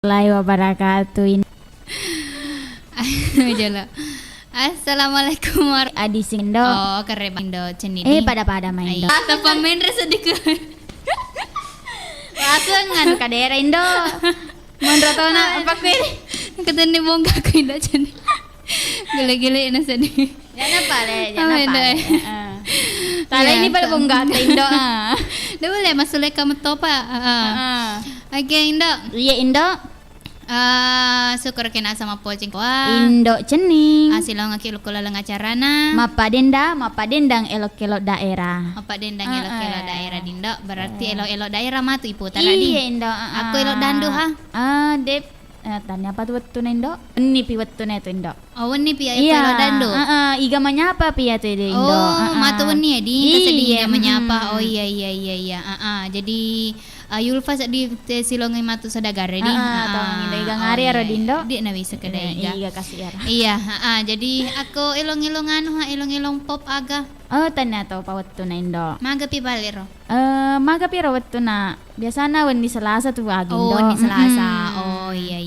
Warahmatullahi wabarakatuh. Jala. Assalamualaikum Adi Sindo. Oh, kare Indo cenidi. Pada main do. Ata pemain sedikit. Langsung nganu ka daerah Indo. Mondrotona apa kuwi? Ketene bongga ko Indo cenidi. Gile-gile na sedih. Jangan pale. Tala Iya, ini pada bongga ka Indo. Dah boleh masuk kamu topa. Oke Indo. Iya Indo. Syukur kena sama pocing. Indo cening. Asilo ngakil kula lang acarana. Mapadendang elok-elok daerah. Apa dendang elok-elok daerah Dindo. Berarti elok-elok daerah mah tu ipu tadi. Iya Indo. Aku elok dandu ha. Dep tanya apa tuh wetu Indo? Ini pi wetu tu Indo. Oh wani pi aku elok dandu. Iga menyapa pi tu Indo. Oh, mata wani ya di Iya, kasih menyapa. Oh iya. Jadi Yulfa di silongai matu sadagare di. Atau nginda iga ngari aro Dindo. Di na bisa kedai iga. Iya kasih ara. Iya, jadi aku elong-elong elong-elong pop aga. Tanya to pa wetu Indo. Maga pi balero. Maga piro wetu na. Biasana wen di Selasa tuh agi Indo. Oh, di Selasa. Oh iya.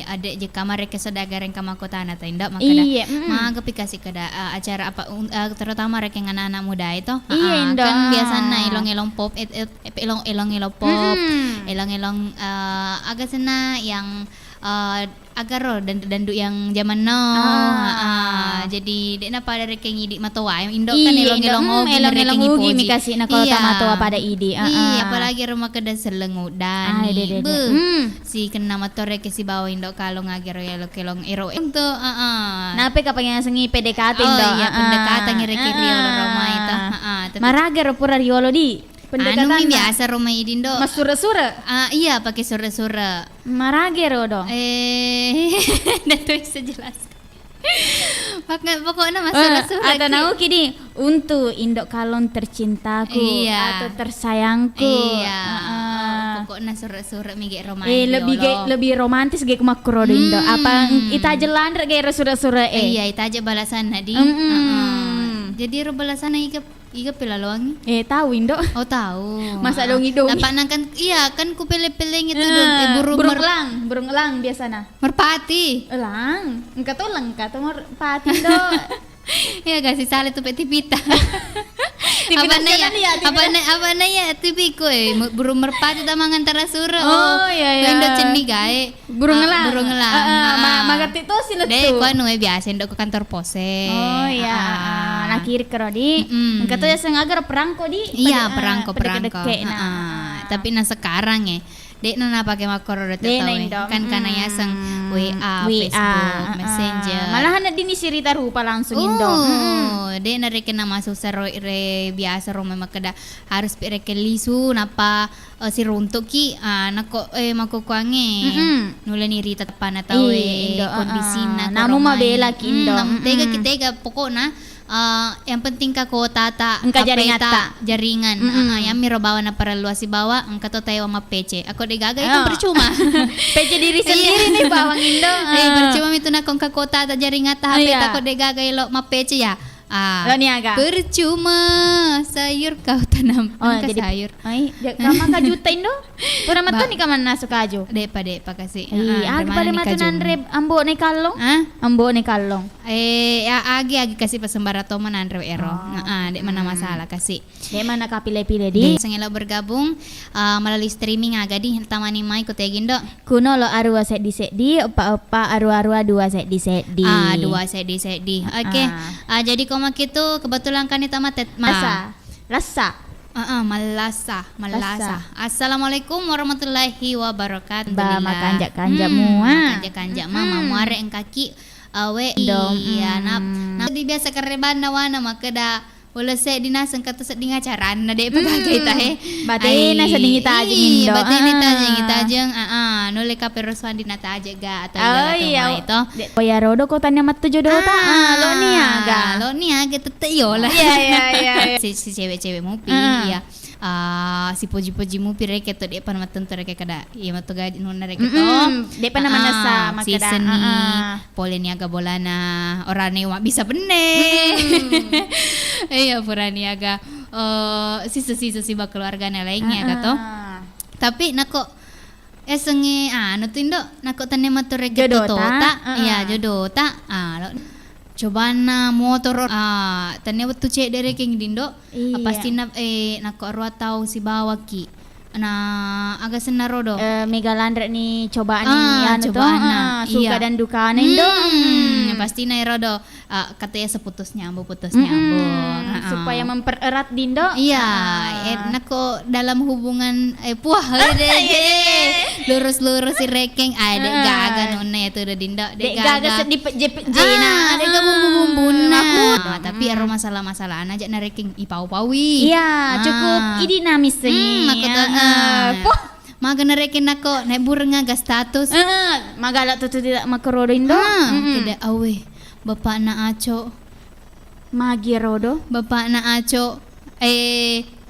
Ada je kamar ke sadagaren kamakotana ta indak makada. Iya. Maga pi kasih kada acara apa terutama rek yang anak-anak muda itu. Iya, Indo. Kan biasana elong-elong pop elong-elong pop. Elong-elong agak sana yang agar ro dandu yang zaman now. Jadi dek na pada rek ngidi matowa Indo kan elong-elong elong ugi mi kasih na kalau tamato pada idi. Iya, apalagi rumah kada selengudan. Si kena motor rek si bawa Indo kalau ngagero elong ero itu Nape kapag yang sengi PDKT Oh Indo. iya, pendekatan rek riol rumah itu. Maraga ro pura riolo di. Anu mi biasa rumah Idindo. Mas sura-sura. Iya pakai sura-sura. Marage ro do. Itu bisa jelaskan. Pokoknya mas sura-sura. Ada nau kini untuk indok kalon tercintaku atau tersayangku. Iya. Pokoknya sura-sura mi ge romantis. Lebih romantis ge kumakro Indo. Apa ita jelan ge sura-sura Iya, ita aja balasan nadi. Jadi ro balasan iga pilaloang. Tahu Indo. Oh tahu. Masa dong. Dapat kan iya kan ku pilih-pilih itu dong burung elang biasana. Merpati. Elang. Engka tuh merpati do. Ya kasih salah tuh petipita. Apa na ya tipi ko burung merpati tamang antara sura. Oh iya. Indo cendi gae. Burung elang. Magerti to sila tuh. Dek ko anu biasa indo ko kantor pose. Oh iya. Nakir kerodi. Engka tuh ya sengagar perangko di. Iya, perangko. Tapi na sekarang Dek na pakai makro kan kana ya sang WA, Facebook, Messenger. Malahan na din cerita rupa langsung Indo. Dek na rek na masuk re biasa rumah makada harus rek lisu napa si runtuk ki nako makukuange. Nula ni Rita pana tahu kondisi na. Namu mabela ki Indo. Tega pokokna yang penting ka kota engka jaringan yang miro bawa na para luas si bawa engka to tayo ma PC ako de gaga itu percuma PC diri sendiri nih bawang Indo percuma itu na kong ka kota ta jaringan ta HP ako de gaga lo ma PC ya lo niaga percuma sayur kau tanam jadi sayur kama ka juta Indo pura mato ni kaman naso kaju de pa kasi pada matunan reb ambo ni kalong agi kasi pasembara to manan rew ero dek mana masalah kasi dek mana kapile-pile di sangelo bergabung melalui streaming aga di tamani mai ko tegindo kuno lo arua sedi opa arua dua sedi dua sedi oke jadi koma gitu kebetulan kan itu matet Lasa. Malasa. Assalamualaikum warahmatullahi wabarakatuh. Makanjak mua. Makanjak mama muare engkaki awe iya nap di biasa kereban nawana makada wala se dinasang kata sa dinga caran na de pagagay ta Batay na sa dingita aja Indo. Batay na ta jeng nule ka peroswan din nata aja ga atau ito. Oya rodo ko tanya mat tujuh dota. Lo niaga teteyo lah. Iya. Si cewek-cewek mupi ya. Si puji-puji mu pire keto de pan matentu rek kada iya matuga nuna rek keto de pan mana sa si seni poleniaga bolana orane wa bisa bene iya puraniaga sisa si keluarganya lainnya kato tapi nako Senge anu tuh Indo nako tane matur Jodoh tota. ta? Iya, jodoh ta. Coba na motor tane waktu cek dari king dindo Iya. pasti nako arwah tahu si bawa ki. Nah, agak senarodo. Megalandra nih cobaan nih anu tuh, cobaan suka iya. dan duka Indo. Pasti na rodo katanya seputus nyambung Supaya mempererat Dindo. Iya, nako dalam hubungan puah lurus-lurus si rekeng dek gaga nona itu udah Dindo Dek gaga sedih peje nah. Dek bumbu-bumbuna. Tapi ero masalah-masalah aja na rekeng ipau-pawi. Iya, cukup dinamis sih. Nako maga na rekeng nako naik burung ngaga status. Magala tuh tidak makarodo Indo. Keda awe bapak na aco Magi rodo. bapak na aco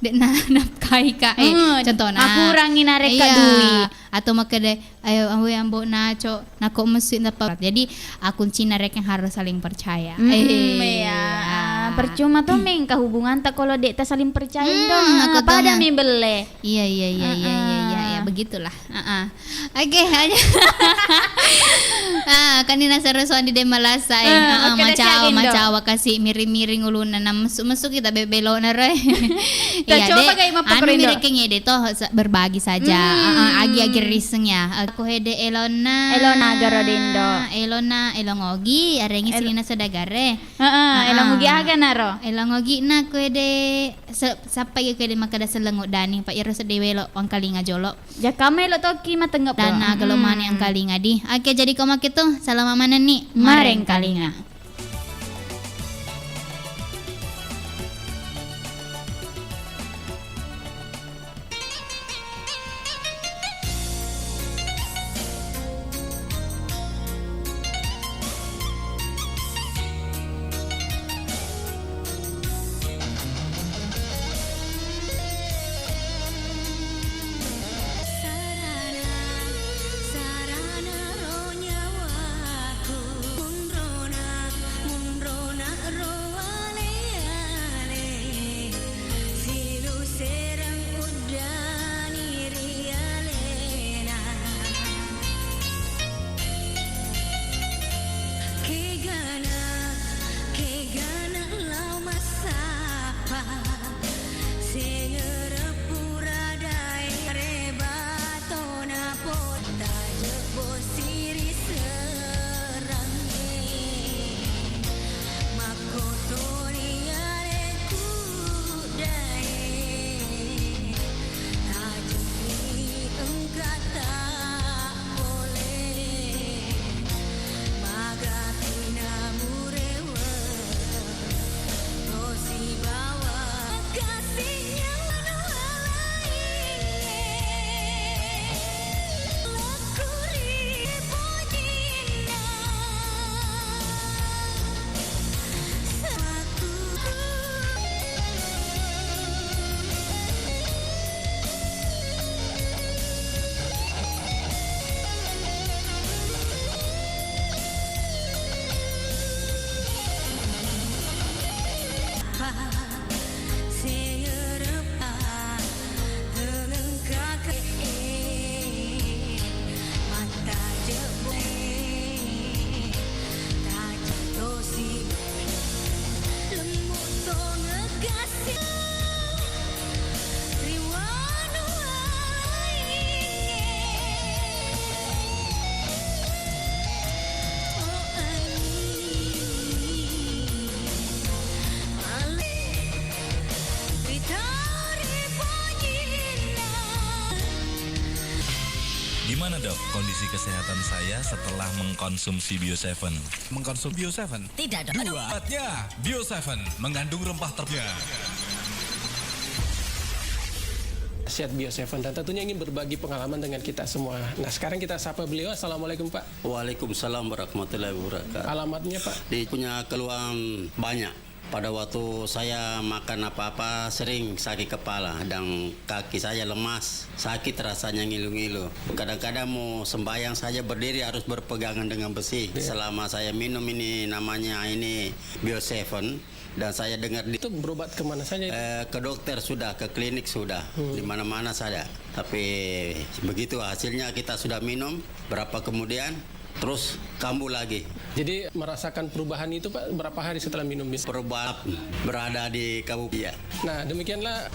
dek na nafkai ka contoh na Aku kurangin arek ka iya. duit. Atau makade ayo awe ambo na aco nako mesin dapat. Jadi kunci narek yang harus saling percaya. Iya. Percuma tuh meng hubungan tak kalau dek tak saling percaya dong. aku Apa ada tahu. membele. Iya, begitulah. Oke, aja. Kanina serusuhan di Demalasa oke, macawa kasih miring-miring uluna na masuk kita bebelo na re. Coba pakai mapa Korindo. Miring de toh berbagi saja. Agi-agi riseng ya. Aku hede Elona Garodindo. Elongogi arengi silina sedagare. Elang ugi aga naro. Elongogi na ku hede sampai ke de makada selengok dani pak iro sedewelo ang kalinga jolo. Jakame lo toki matenggap Dana kalau mana yang kalinga di. Oke, jadi koma gitu selama mana nih? Mareng kalinga. Sarana ronya waku munrona roale ale silu serang udani rialena kegana lau masapa sengerepura dai rebatona pota jebo siri serange makotori areku dai tajumi engkau tak boleh magatina murewa tosi bawa kasihnya lekuri punyina mata jebo tak jatosi lemut to ngekasih riwanu Gimana dok kondisi kesehatan saya setelah mengkonsumsi Bio7? Mengkonsumsi Bio7? Tidak dong. Obatnya Bio7 mengandung rempah terbiak. Khasiat Bio7 dan tentunya ingin berbagi pengalaman dengan kita semua. Nah sekarang kita sapa beliau. Assalamualaikum Pak. Waalaikumsalam warahmatullahi wabarakatuh. Alamatnya Pak? Dia punya keluhan banyak, Pada waktu saya makan apa-apa sering sakit kepala dan kaki saya lemas, sakit rasanya ngilu-ngilu. Kadang-kadang mau sembahyang saja berdiri harus berpegangan dengan besi. Selama saya minum ini namanya ini Bio7 dan saya dengar Itu berobat kemana saja? ke dokter sudah, ke klinik sudah, di mana-mana saja. Tapi begitu hasilnya kita sudah minum, berapa kemudian terus kambuh lagi. Jadi merasakan perubahan itu Pak berapa hari setelah minum bis? Perubahan berada di kabupaten. Nah, demikianlah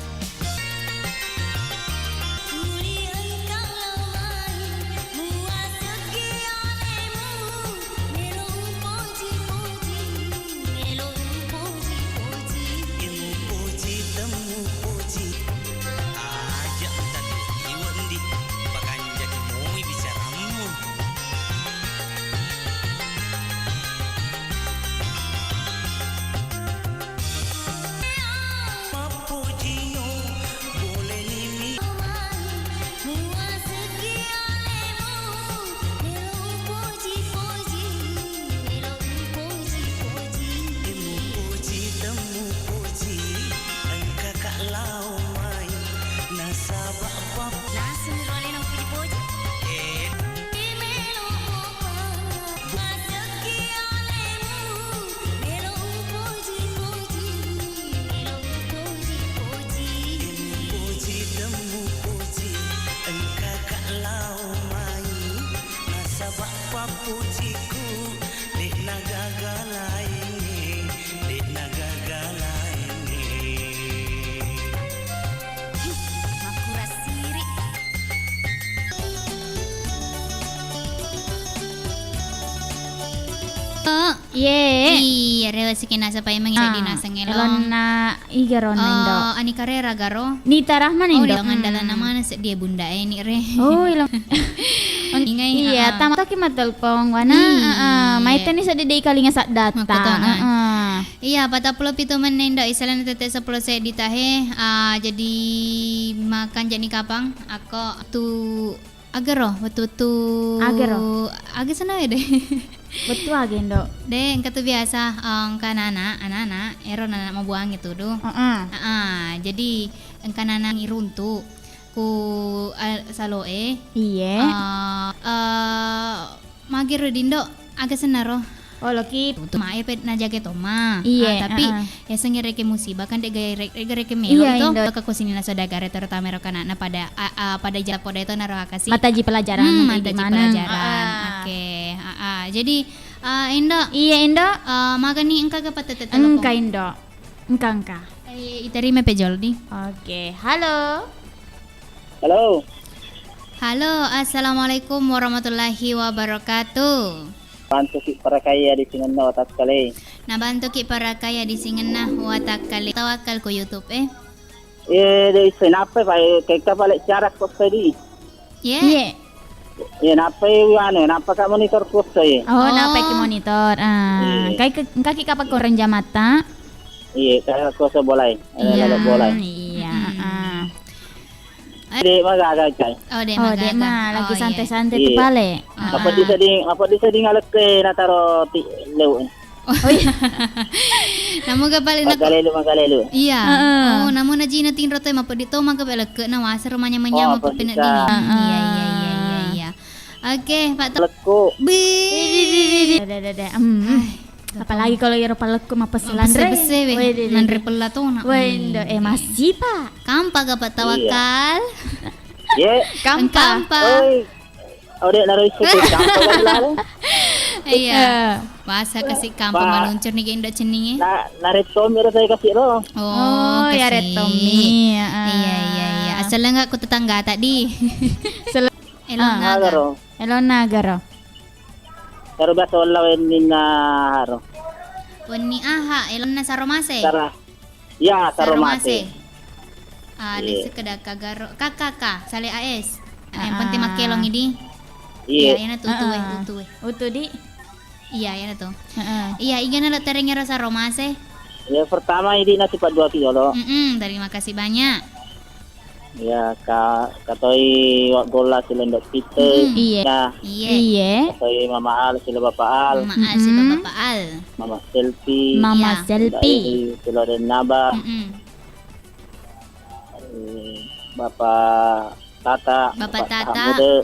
Iya, rewasi kena sampai mengisa di nasang elong. Elona igaron indo. Ani karera garo. Nita Rahman Oh, indo. dengan dalam nama dia bunda ini re. Oh, ilong. Ingai, Iya, tama to ki matelpong wana. Maiten ni sa dede kalinga sa data. Iya, 47 menit ndo isalan tete 10 saya ditahe. Jadi makan jadi kapang. Aku tu agaro, betul tu. Agaro. Agak sana ya deh. Betul agendo. Deh, engkau tuh biasa anak-anak, ero anak mau buang itu tuh. Jadi engkau anak ngiruntu ku saloe. Iya. Magir dindo agak senaro. Oh, loki. Tuh mae pet na jaga toma. Iya, Tapi ya sengere ke musibah kan de gare ke melo Iya, itu. Indo. Ke kusini na sodagare terutama ro kana pada jala poda itu naro kasih. Mataji pelajaran Mataji pelajaran. Oke. Jadi Indo. Iya, Indo. Makan nih engkau ke patete Engka Indo. Engka. Itari me pejol di. Oke, halo. Halo. Halo, assalamualaikum warahmatullahi wabarakatuh. Bantu si para kaya di sini na watak kali. Nabantu ki para kaya di singena watak kali tawakal ko YouTube Dari senapa pak kaya balik cara kos tadi. Yeah. Napa napa ka monitor kos saya. Oh, napay ki monitor. Kay kapag ko renja mata. Iya, kaya kos bolay. Lalu bolay. Iya, Di magagagay. Oh, de mah lagi santai-santai Iya. tu pale. Apa di seding alak ke nataro lew. Oh iya. Namu ga pala na. Magalelo. Iya. Oh, namu na jina tin rotoy mapadito magabelak ke na wasa rumanya manyama Oh, papinat bisa. dini. Iya. Oke, Pak Tok. Lekku. Apalagi kalau yaro palekku mapasilan re. Bese nanre pella to na. Wendo, masih Pak. Kampa ga Pak tawakal. Ye. Kampa. Oi. Ode naroy sa kampa. Iya. Wasa kasih kampa maluncur ni genda ceninge. Narito mero saya kasih ro. Oh, ya kasih. Retomi. Iya. Asal enggak aku tetangga tadi. Elona. Elona garo. Pero ba sa wala na haro. Wani aha, elona saromase. Tara. Ya, saromase. Di sekedar kagaro. Kakaka, sale AS. Yang penting makelong ini. Iya. Yan na tutu. Utu di. Iya, yan na to. Iya, iga na terengero saromase. Ya pertama ini nasi Pak 2 kilo. Terima kasih banyak. Ya, katoi wak gola sila ndok kita. Iya. Ya, Iya. katoi Mama Al sila Bapak Al. Mama Al si Bapak Al. Mama Selfie. Mama Iya. Selfie. Sila dan Naba. Bapak Tata. Bapak Tata. Hamude.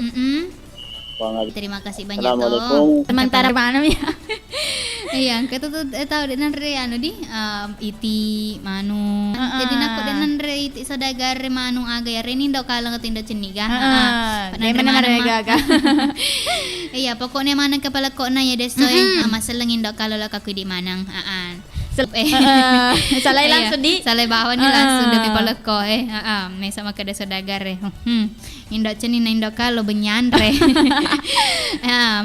Terima kasih banyak Assalamualaikum. Sementara mana ya? Iya, kita tuh tahu dengan re anu di iti manu. Jadi nak dengan re iti saudagar manu aga ya reni ndok kalang ketindak ceniga. Dia mana gaga. Iya, pokoknya mana kepala kok na ya desoy. Masalah ndok kalau lah kaku di manang. Salah langsung di. Salah bawa ni langsung demi kepala kok may sama kada saudagar Indok ceni na indok kalau benyandre.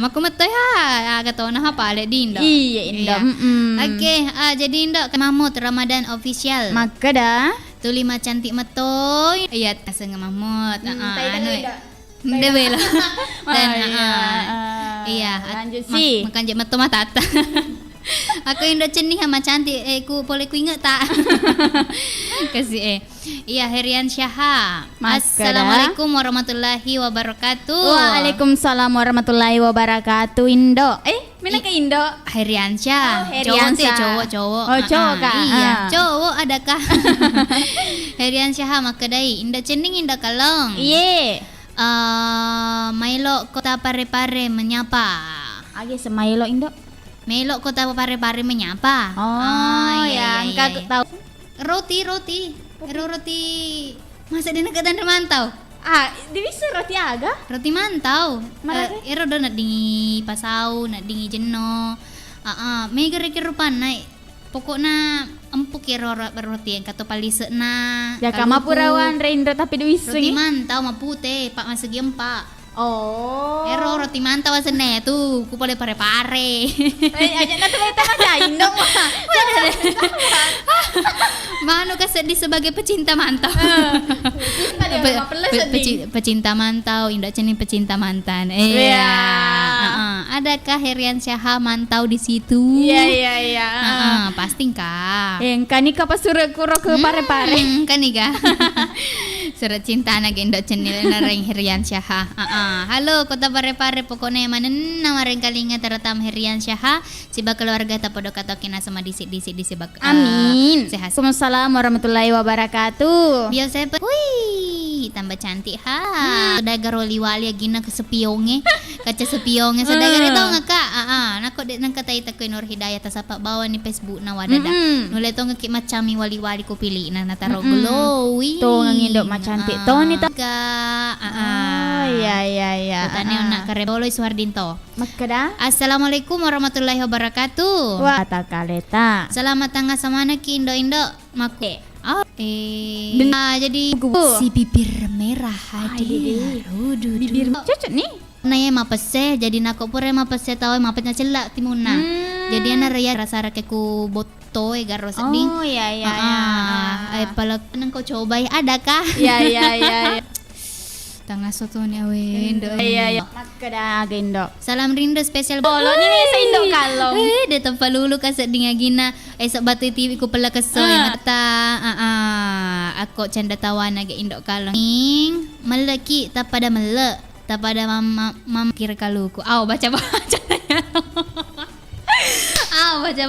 Makumetoy ha. Katawa na ha pale di indok. Iya, Indok. Oke, jadi Indok Mahmud Ramadan official. Maka dah. Tuli ma cantik metoy. Iya, asa nga Mahmud. Dewe lah. Dan iya, lanjut sih. Makan je meto matata. Aku Indok ceni ma cantik ku boleh ku ingat tak? Kasih Iya, Herian Syaha. Assalamualaikum warahmatullahi wabarakatuh. Waalaikumsalam warahmatullahi wabarakatuh. Indo. Mana ke Indo? Herian Syah. Herian Syah. Cowok. Oh, cowok kah? Iya, cowok adakah? Herian Syaha makedai. Indah cening indah kalong. Iya. Mailo kota pare-pare menyapa. Age semailo Indo. Mailo kota pare-pare menyapa. Oh, ya, engkau tahu. Roti. Masa di negara mantau? Dia bisa roti aga? Roti mantau. Marake? Ero do nak dingi pasau, nak dingi jeno. May gara-gara rupan naik. Pokoknya empuk ya roti yang kata palise na. Ya kama purawan Rendra tapi dia bisa. Roti mantau mapute, pak masegi empak. Oh. Ero roti mantau asene tu, ku boleh pare-pare. Ajak na tuh kita macain dong. Manu kasih sebagai pecinta mantau. Pecinta mantau, Indah Ceni pecinta mantan. Iya. Adakah Herian Syaha mantau di situ? Iya. Pasti kah? Kan nikah pas suruh kuro ke pare-pare. Kan nikah. Surat cinta anak Indah Ceni nareng Herian Syaha. Halo kota pare-pare pokoknya mana nama reng kalinga teratam Herian Syaha siba keluarga tapodok atokina sama disi bak. Amin. Sehat. Waalaikumsalam warahmatullahi wabarakatuh. Biasa wih tambah cantik ha. Saudagar wali-wali gina ke sepionge. Kaca sepionge saudagar itu enggak kak? Nako dek nang kata ita Nur Hidayah tasapa bawa ni Facebook na wadada. Nule to ngeki macami wali-wali ko pili na nataro glowing. Tuh ngindok macantik. Tuh ni tak. Oh iya. Tane nak kareboloy Suhardinto. Makada. Assalamualaikum warahmatullahi wabarakatuh. Wah, kaleta. Selamat tangga samana ki Indo maku. Jadi si bibir merah hadir. Bibir cocok nih. Naya mapese jadi nako pure mapese tahu mapetnya celak timuna. Jadi ana raya rasa rakeku boto garo seding. Oh iya. Palak nang kau coba adakah? Iya. Tangga soto ni Indo. Iya. Makada Indo. Salam rindu spesial Bolo ni sa Indo kalong. De tempalulu kasat dingagina esok batu TV ku pala keso yang kata aku canda tawana ge Indo kalong. Meleki tapada melek tapada mama kira kaluku. Baca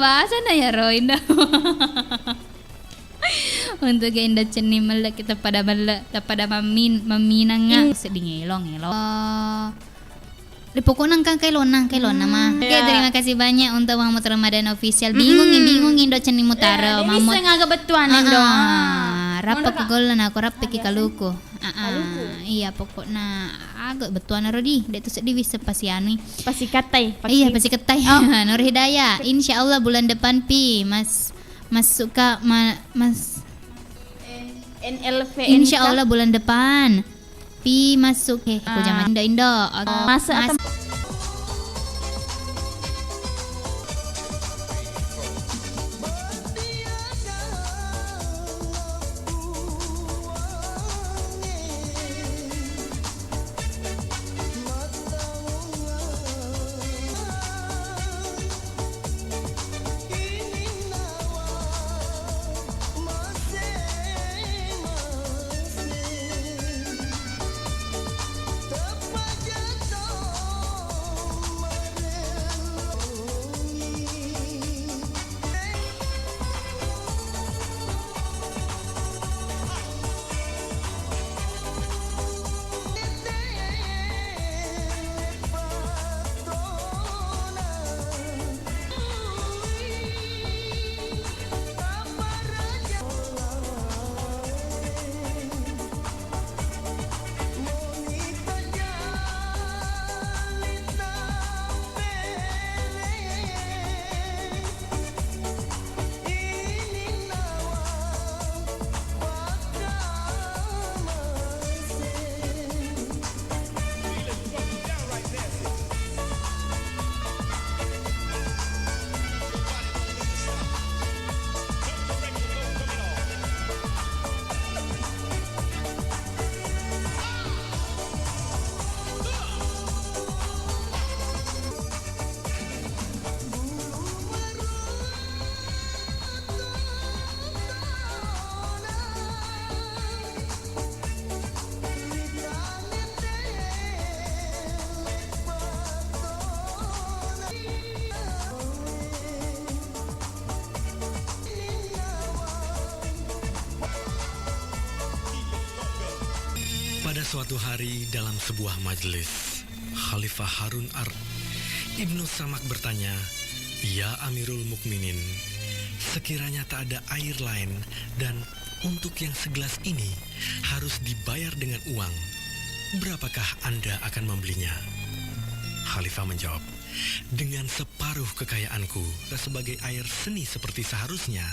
bahasa na ya Roindo. Untuk Indah Ceni melek kita pada melek pada maminanga sedih ngelong. Di pokok nang kailon nama. Oke, terima kasih banyak untuk Mahmud Ramadan official. Bingung Indah Ceni mutara Mahmud. Bisa ngaga betuan Indo. Rapa ke golan aku rapa ke kaluku. Iya pokoknya agak betuan rodi. Dek tu sedih bisa pasiani. Pasti katai. Iya pasti ketai. Nur Hidayah. Insyaallah bulan depan Mas suka Mas NLV Insyaallah bulan depan masuk aku jangan Indo masa Suatu hari dalam sebuah majelis, Khalifah Harun Ibnu Samak bertanya, "Ya Amirul Mukminin, sekiranya tak ada air lain dan untuk yang segelas ini harus dibayar dengan uang, berapakah Anda akan membelinya?" Khalifah menjawab, "Dengan separuh kekayaanku sebagai air seni seperti seharusnya,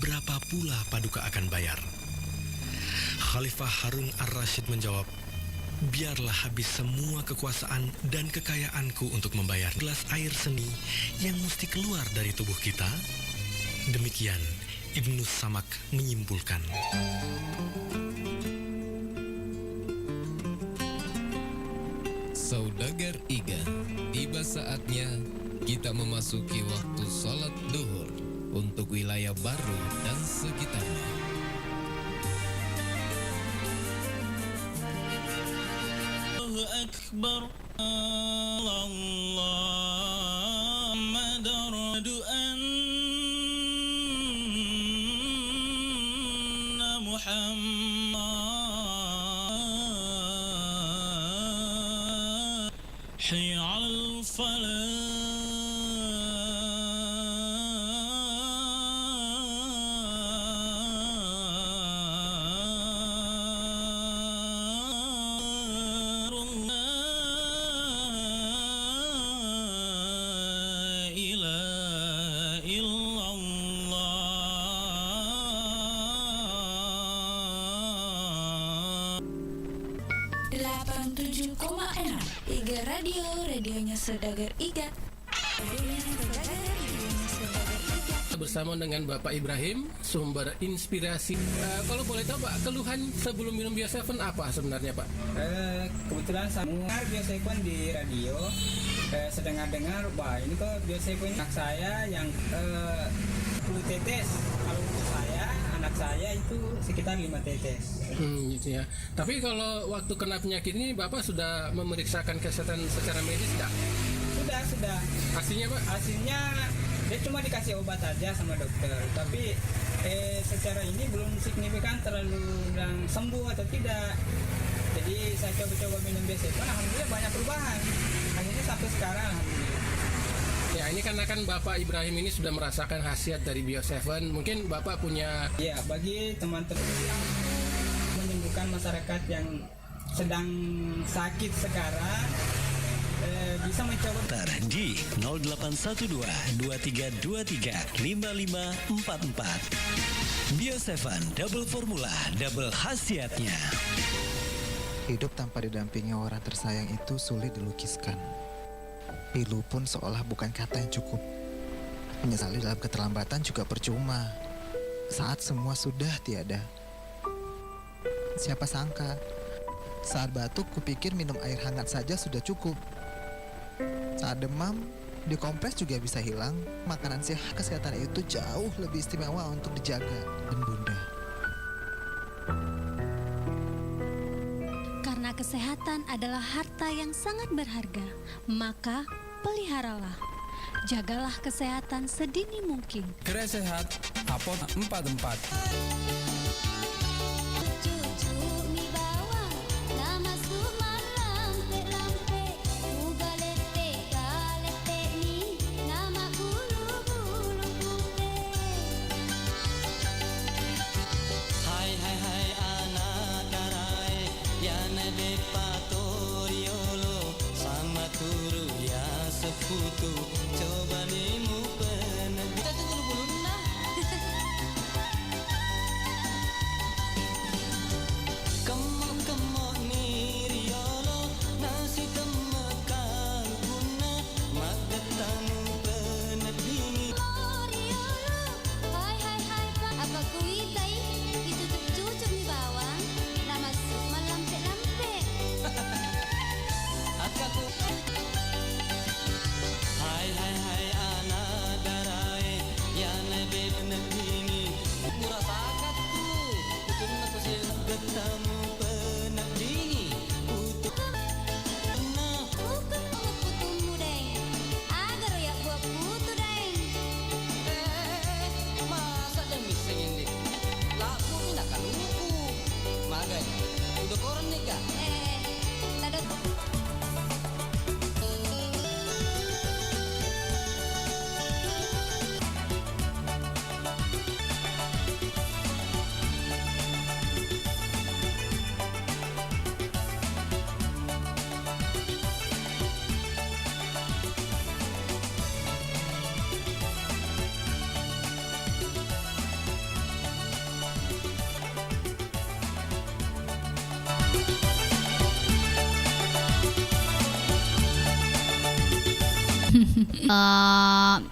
berapa pula Paduka akan bayar?" Khalifah Harun ar-Rasyid menjawab, "Biarlah habis semua kekuasaan dan kekayaanku untuk membayar gelas air seni yang mesti keluar dari tubuh kita." Demikian Ibnu Samak menyimpulkan. Saudagar Iga, tiba saatnya kita memasuki waktu sholat duhur untuk wilayah baru dan sekitarnya. Allahu Akbar, Allahumma daradu anna Muhammad hayya 'alal falah. Radionya Saudagar Iga. Bersama dengan Bapak Ibrahim, sumber inspirasi. Kalau boleh tahu Pak, keluhan sebelum minum Bio7 apa sebenarnya Pak? Kebetulan saya dengar Bio7 di radio, sedang dengar, wah ini kok Bio7 ini anak saya yang 10 tetes. Kalau untuk saya, anak saya itu sekitar 5 tetes. Gitu ya. Tapi kalau waktu kena penyakit ini Bapak sudah memeriksakan kesehatan secara medis enggak? Sudah. Hasilnya Pak? Hasilnya dia cuma dikasih obat aja sama dokter. Tapi secara ini belum signifikan terlalu bilang sembuh atau tidak. Jadi saya coba-coba minum Bio7, alhamdulillah banyak perubahan. Akhirnya sampai sekarang alhamdulillah. Ya, ini karena kan Bapak Ibrahim ini sudah merasakan khasiat dari Bio7. Mungkin Bapak punya... Ya, bagi teman-teman yang menyembuhkan masyarakat yang sedang sakit sekarang, bisa mencoba di 0812 2323 5544. Bio7 double formula, double khasiatnya. Hidup tanpa didampingi orang tersayang itu sulit dilukiskan. Pilu pun seolah bukan kata yang cukup. Menyesali dalam keterlambatan juga percuma saat semua sudah tiada. Siapa sangka saat batuk kupikir minum air hangat saja sudah cukup. Saat demam, dikompres juga bisa hilang. Makanan sehat kesehatan itu jauh lebih istimewa untuk dijaga. Dan Bunda, karena kesehatan adalah harta yang sangat berharga, maka peliharalah. Jagalah kesehatan sedini mungkin. Kere Sehat, Apot 44. Sekutu coba nimu penegak. Kita tunggu dulu nah. Kemo ni riolo nasi temekal guna magetanu penedini. Riolo, hai pak, apa kuitai itu cucuk di bawang, nama malam lampe. Akaku. Hai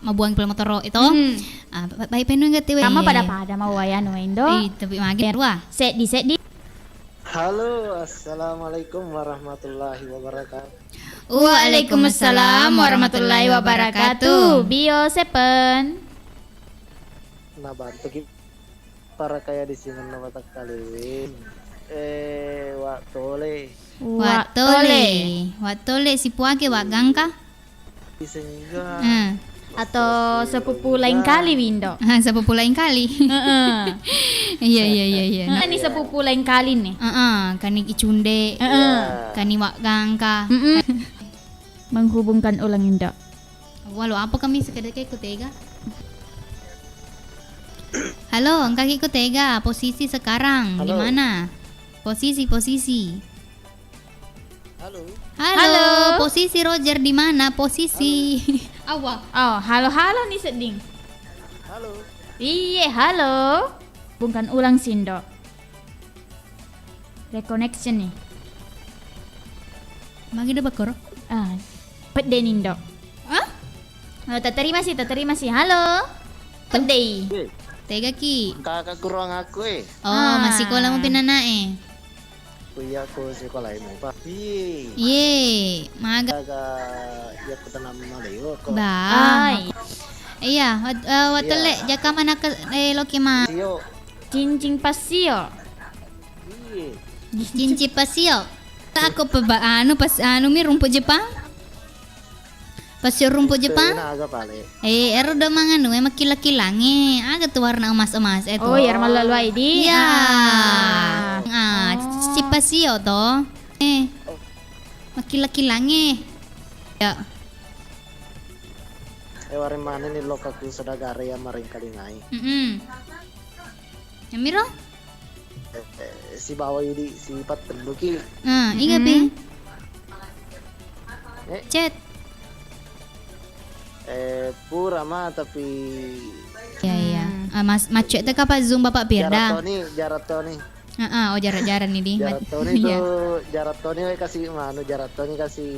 mabuang pala motor itu. Baik penu enggak tiwe. Kamu pada mau wayan Indo. Tapi mager wah. Set di. Halo, assalamualaikum warahmatullahi wabarakatuh. Waalaikumsalam warahmatullahi wabarakatuh. Bio 7. Nah, bantu kita para kaya di sini nama tak kaliwin. Watole si puake wagangka. Sehingga atau sepupu lain kali Windo. Sepupu lain kali. Iya. Ini sepupu lain kali nih. Kani icunde. Kani wagangka. Menghubungkan ulang Indo. Walau apa kami sekedar kayak Kutega? Halo, Kaki Kutega, posisi sekarang gimana? Posisi. Halo, posisi Roger di mana? Posisi. Awak. Oh, halo nih seding. Halo. Iya, halo. Hubungkan ulang Sindo. Reconnection nih. Magi udah bakor. Pede Nindo. Terima sih. Halo. Pede. Tega ki. Kakak kurang aku masih sekolah mau pinana Kuya ko sekolah mo pa. Maga. Ya ko tanam malayo ko. Bye. Iya, watole jaka mana ke loki ma. Cincing pasio. Cincin pasio. Ako pa ba pas mi rumput Jepang? Pasir rumput Jepang? Ero do manganu emang kila-kilange. Aga tuh warna emas-emas itu. Oh, ya malu-malu ini. Ya. Cipasio toh. Makila-kilange. Ya. Warin mana nih lokaku sadagare ya maring kalingai. Yamiro? Si bawa ini si pat penduki. Ingat Bing. Chat. Pura mah tapi iya. Mas macet teh kapan Zoom Bapak Pirda? Jarat Tony. Jarak-jarak nih di. Jarat Tony kasih kasih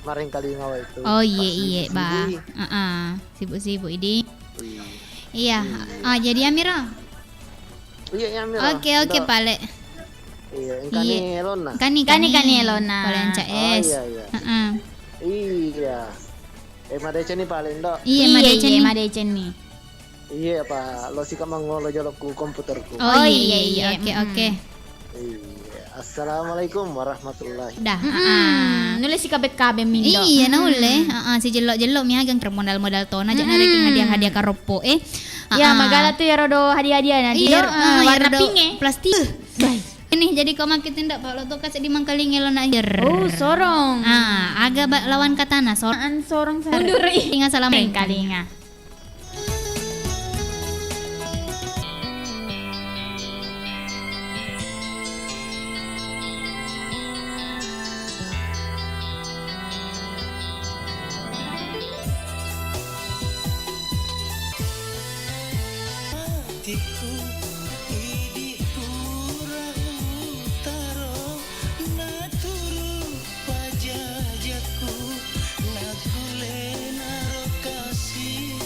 maring kali ngawa itu. Oh iya, Bang. Sibuk-sibuk ini. Iya. Jadi Amira. Iya, Amira. Oke, Pale. Iya, kani Elona. Kani Elona. Kalian CS. Iya. Madecen nih paling dok. Iya, Madecen nih. Iya Pak, lo sih mangolo jolokku komputerku. Oh iya. Oke. Iya. Assalamualaikum warahmatullahi. Dah. Nulis si kabeh mindo. Iya, naule. Si jelok-jelok mi hagang modal tona aja narik hadiah karopo Ya, magala tuh ya rodo hadiah-hadiah na. Iya, warna pink plastik. Ini jadi kau makin tindak Pak lo tuh kasih di mangkaling elon aja. Oh, sorong. Agak lawan katana sorong mundur. Ingat salam kalinga. Pajajaku nakule narokasi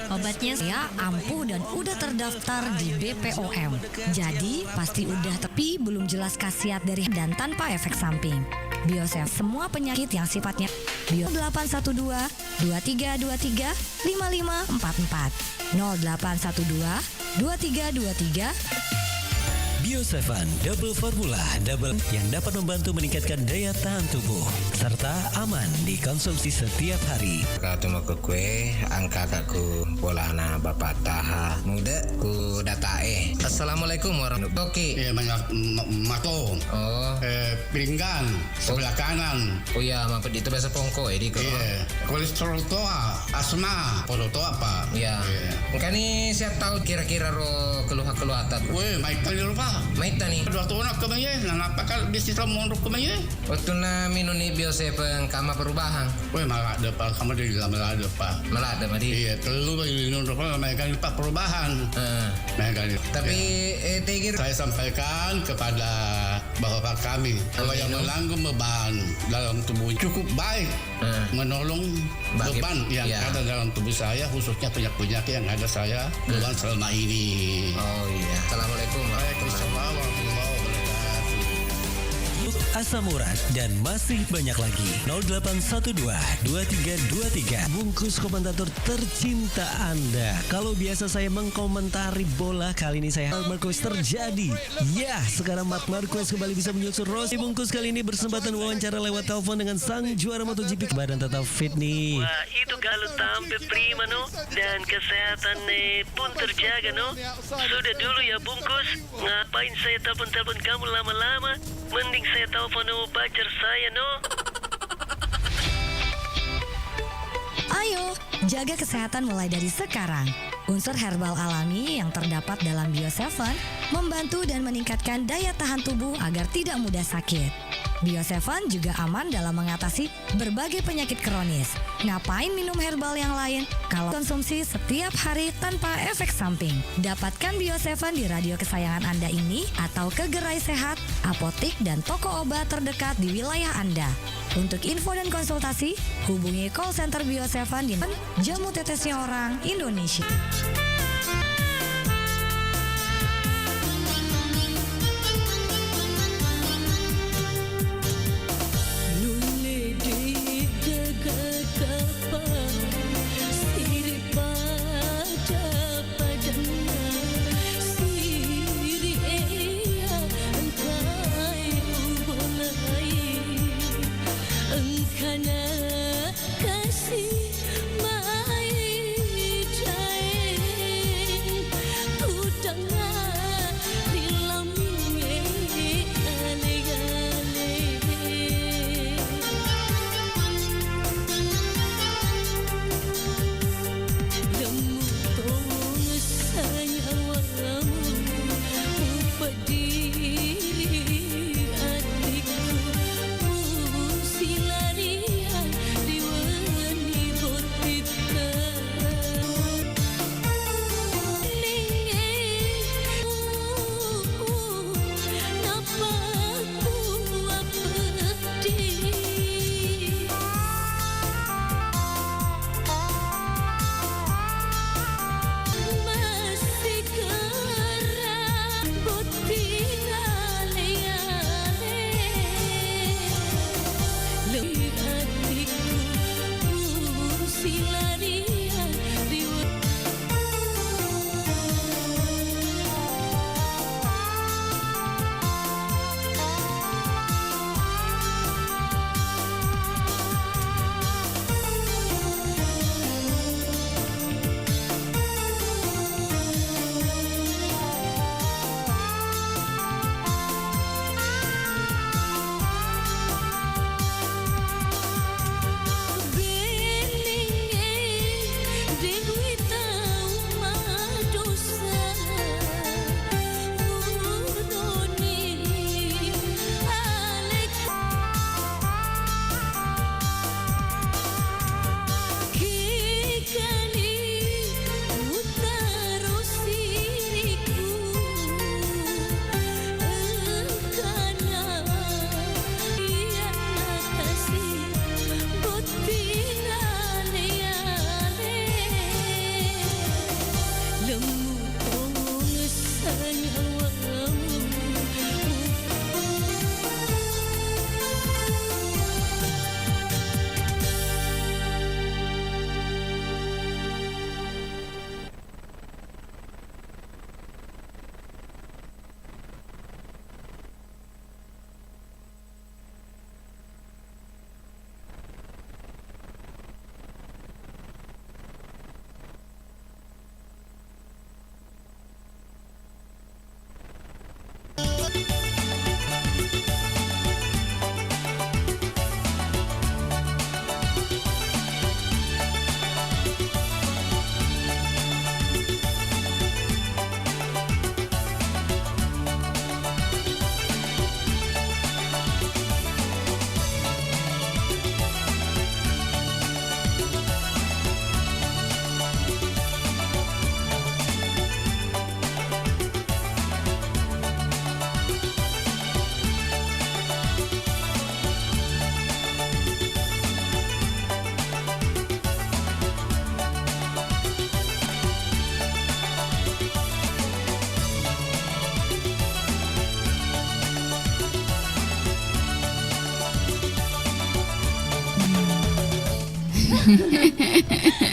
Obatnya ya ampuh dan udah terdaftar di BPOM. Jadi pasti udah, tapi belum jelas khasiat dari dan tanpa efek samping. Biosafe semua penyakit yang sifatnya 0812 2323 5544 0812 2323 Biosafe Double Formula Double yang dapat membantu meningkatkan daya tahan tubuh serta aman dikonsumsi setiap hari. Kalau ke kue, angka kakku polana bapak taha muda ku data Assalamualaikum warahmatullahi wabarakatuh. Iya, banyak mato. Oh, pinggang sebelah kanan. Oh iya, mampet itu biasa pongko di kau. Iya, kolesterol toa, asma, podo toa apa? Iya. Kan nih siap tahu kira-kira ro keluhan atat. Weh, baik kali lupa. Maita nih. Dua tahun ke mana? Napa kal bisnis kamu untuk ke mana? Waktu na minum nih Biosafe kama perubahan. Weh, malah ada pak, kamu di malah ada pak. Malah ada madi. Iya, telu minum rokok mereka pak perubahan. Mereka. Tapi tegir saya sampaikan kepada bapak kami bahwa yang menanggung beban dalam tubuh cukup baik menolong beban yang ada dalam tubuh saya, khususnya penyakit yang ada saya beban selama ini. Oh iya. Assalamualaikum warahmatullahi wabarakatuh. Asam urat dan masih banyak lagi. 0812 2323 bungkus komentator tercinta Anda. Kalau biasa saya mengkomentari bola, kali ini saya Mark Marquez terjadi. Ya, sekarang Mark Marquez kembali bisa menyusul Rossi. Bungkus kali ini bersempatan wawancara lewat telepon dengan sang juara MotoGP. Badan tetap fit nih. Wah, itu kalau tampil prima no, dan kesehatan pun terjaga no. Sudah dulu ya bungkus. Ngapain saya telepon-telepon kamu lama-lama? Mending saya telepon pacar saya no. Ayo, jaga kesehatan mulai dari sekarang. Unsur herbal alami yang terdapat dalam Biosafe membantu dan meningkatkan daya tahan tubuh agar tidak mudah sakit. Biosafe juga aman dalam mengatasi berbagai penyakit kronis. Ngapain minum herbal yang lain kalau konsumsi setiap hari tanpa efek samping? Dapatkan Biosafe di radio kesayangan Anda ini atau ke gerai sehat, apotik, dan toko obat terdekat di wilayah Anda. Untuk info dan konsultasi, hubungi call center Biosafe di Jamu Tetesnya Orang Indonesia. Karena kasih mai jaya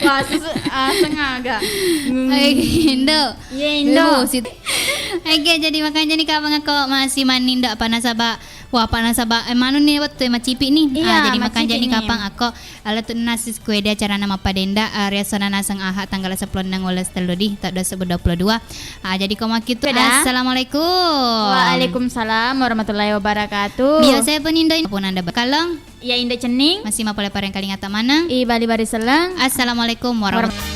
Wah, sengaja. Indo. Iya, Indo. Oke, jadi makanya nih Kak Bang kok masih maninda panasaba. Wah, panasaba manu nih waktu macipi nih. Iya, Jadi makanya macipi nih nih. kapang aku alat nasis kue dia acara nama padenda riasana nasang aha tanggal 10 nang welas teludi tak 2022. Jadi koma kitu. Assalamualaikum. Waalaikumsalam warahmatullahi wabarakatuh. Biasa pun Indo pun Anda bakalong. Ya Indo cening. Masih mapole pareng kali ngata manang. I bali bari selang. Assalamualaikum warahmatullahi